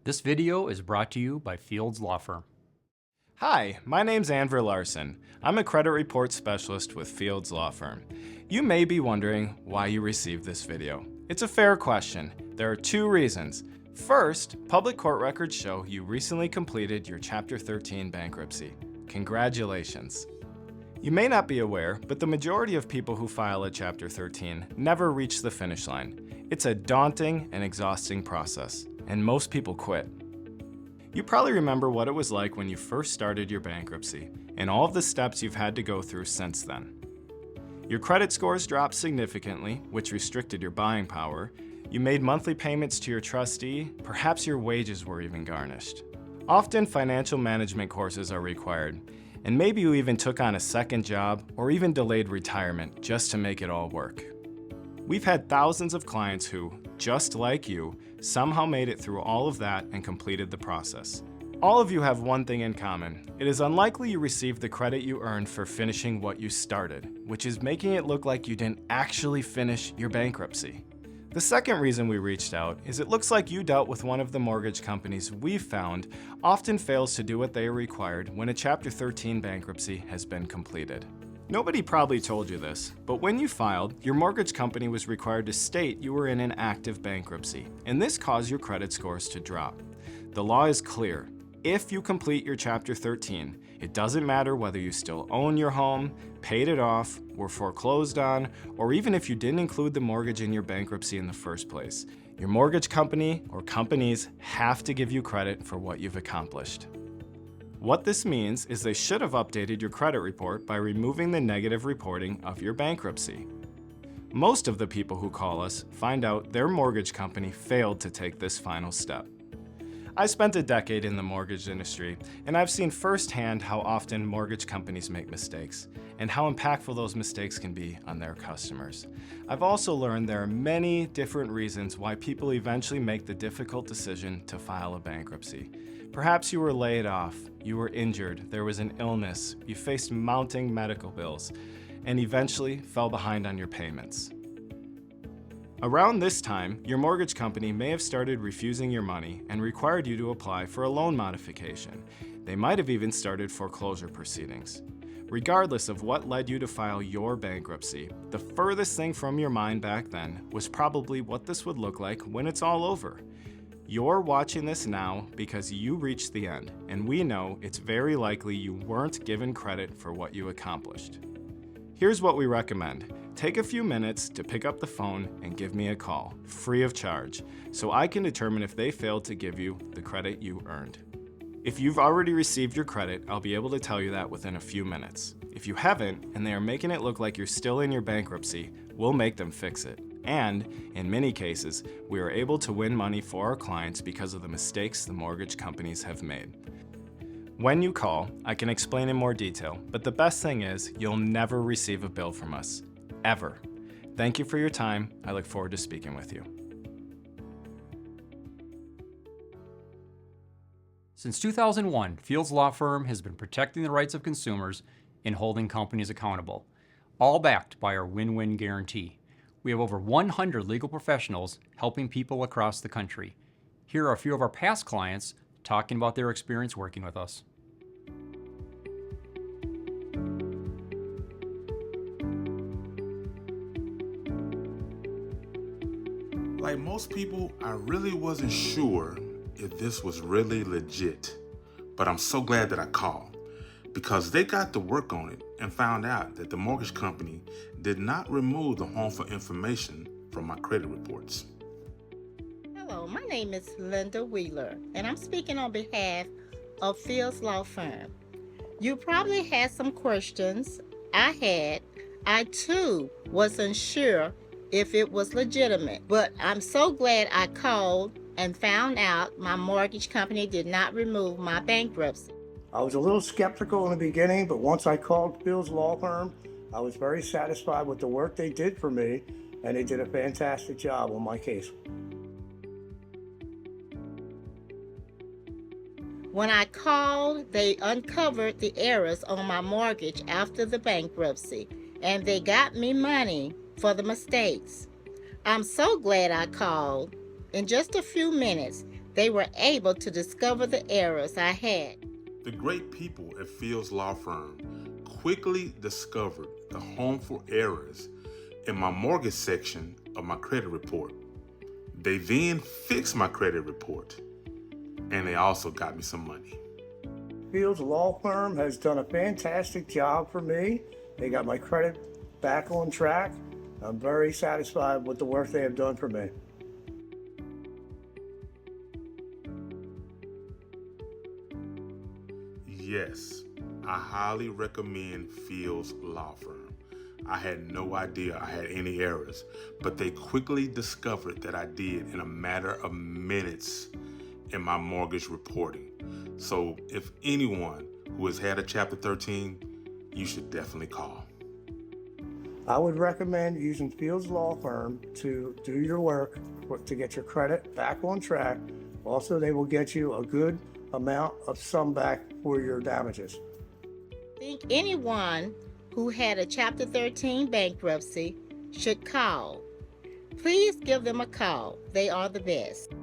This video is brought to you by Fields Law Firm. Hi, my name's Anver Larson. I'm a credit report specialist with Fields Law Firm. You may be wondering why you received this video. It's a fair question. There are two reasons. First, public court records show you recently completed your Chapter 13 bankruptcy. Congratulations. You may not be aware, but the majority of people who file a Chapter 13 never reach the finish line. It's a daunting and exhausting process, and most people quit. You probably remember what it was like when you first started your bankruptcy, and all of the steps you've had to go through since then. Your credit scores dropped significantly, which restricted your buying power. You made monthly payments to your trustee, perhaps your wages were even garnished. Often financial management courses are required, and maybe you even took on a second job or even delayed retirement just to make it all work. We've had thousands of clients who, just like you, somehow made it through all of that and completed the process. All of you have one thing in common. It is unlikely you received the credit you earned for finishing what you started, which is making it look like you didn't actually finish your bankruptcy. The second reason we reached out is it looks like you dealt with one of the mortgage companies we've found often fails to do what they are required when a Chapter 13 bankruptcy has been completed. Nobody probably told you this, but when you filed, your mortgage company was required to state you were in an active bankruptcy, and this caused your credit scores to drop. The law is clear. If you complete your Chapter 13, it doesn't matter whether you still own your home, paid it off, were foreclosed on, or even if you didn't include the mortgage in your bankruptcy in the first place. Your mortgage company or companies have to give you credit for what you've accomplished. What this means is they should have updated your credit report by removing the negative reporting of your bankruptcy. Most of the people who call us find out their mortgage company failed to take this final step. I spent a decade in the mortgage industry, and I've seen firsthand how often mortgage companies make mistakes, and how impactful those mistakes can be on their customers. I've also learned there are many different reasons why people eventually make the difficult decision to file a bankruptcy. Perhaps you were laid off, you were injured, there was an illness, you faced mounting medical bills, and eventually fell behind on your payments. Around this time, your mortgage company may have started refusing your money and required you to apply for a loan modification. They might have even started foreclosure proceedings. Regardless of what led you to file your bankruptcy, the furthest thing from your mind back then was probably what this would look like when it's all over. You're watching this now because you reached the end, and we know it's very likely you weren't given credit for what you accomplished. Here's what we recommend. Take a few minutes to pick up the phone and give me a call, free of charge, so I can determine if they failed to give you the credit you earned. If you've already received your credit, I'll be able to tell you that within a few minutes. If you haven't, and they are making it look like you're still in your bankruptcy, we'll make them fix it. And, in many cases, we are able to win money for our clients because of the mistakes the mortgage companies have made. When you call, I can explain in more detail, but the best thing is you'll never receive a bill from us. Ever. Thank you for your time. I look forward to speaking with you. Since 2001, Fields Law Firm has been protecting the rights of consumers and holding companies accountable, all backed by our win-win guarantee. We have over 100 legal professionals helping people across the country. Here are a few of our past clients talking about their experience working with us. Like most people, I really wasn't sure if this was really legit, but I'm so glad that I called because they got to work on it and found out that the mortgage company did not remove the harmful information from my credit reports. Hello, my name is Linda Wheeler, and I'm speaking on behalf of Fields Law Firm. You probably had some questions. I too wasn't sure if it was legitimate, but I'm so glad I called and found out my mortgage company did not remove my bankruptcy. I was a little skeptical in the beginning, but once I called Fields Law Firm, I was very satisfied with the work they did for me, and they did a fantastic job on my case. When I called, they uncovered the errors on my mortgage after the bankruptcy, and they got me money for the mistakes. I'm so glad I called. In just a few minutes, They were able to discover the errors I had. The great people at Fields Law Firm quickly discovered the harmful errors in my mortgage section of my credit report. They then fixed my credit report, and they also got me some money. Fields Law Firm has done a fantastic job for me. They got my credit back on track. I'm very satisfied with the work they have done for me. Yes, I highly recommend Fields Law Firm. I had no idea I had any errors, but they quickly discovered that I did in a matter of minutes in my mortgage reporting. So if anyone who has had a Chapter 13, you should definitely call. I would recommend using Fields Law Firm to do your work to get your credit back on track. Also, they will get you a good amount of sum back for your damages. I think anyone who had a Chapter 13 bankruptcy should call. Please give them a call. They are the best.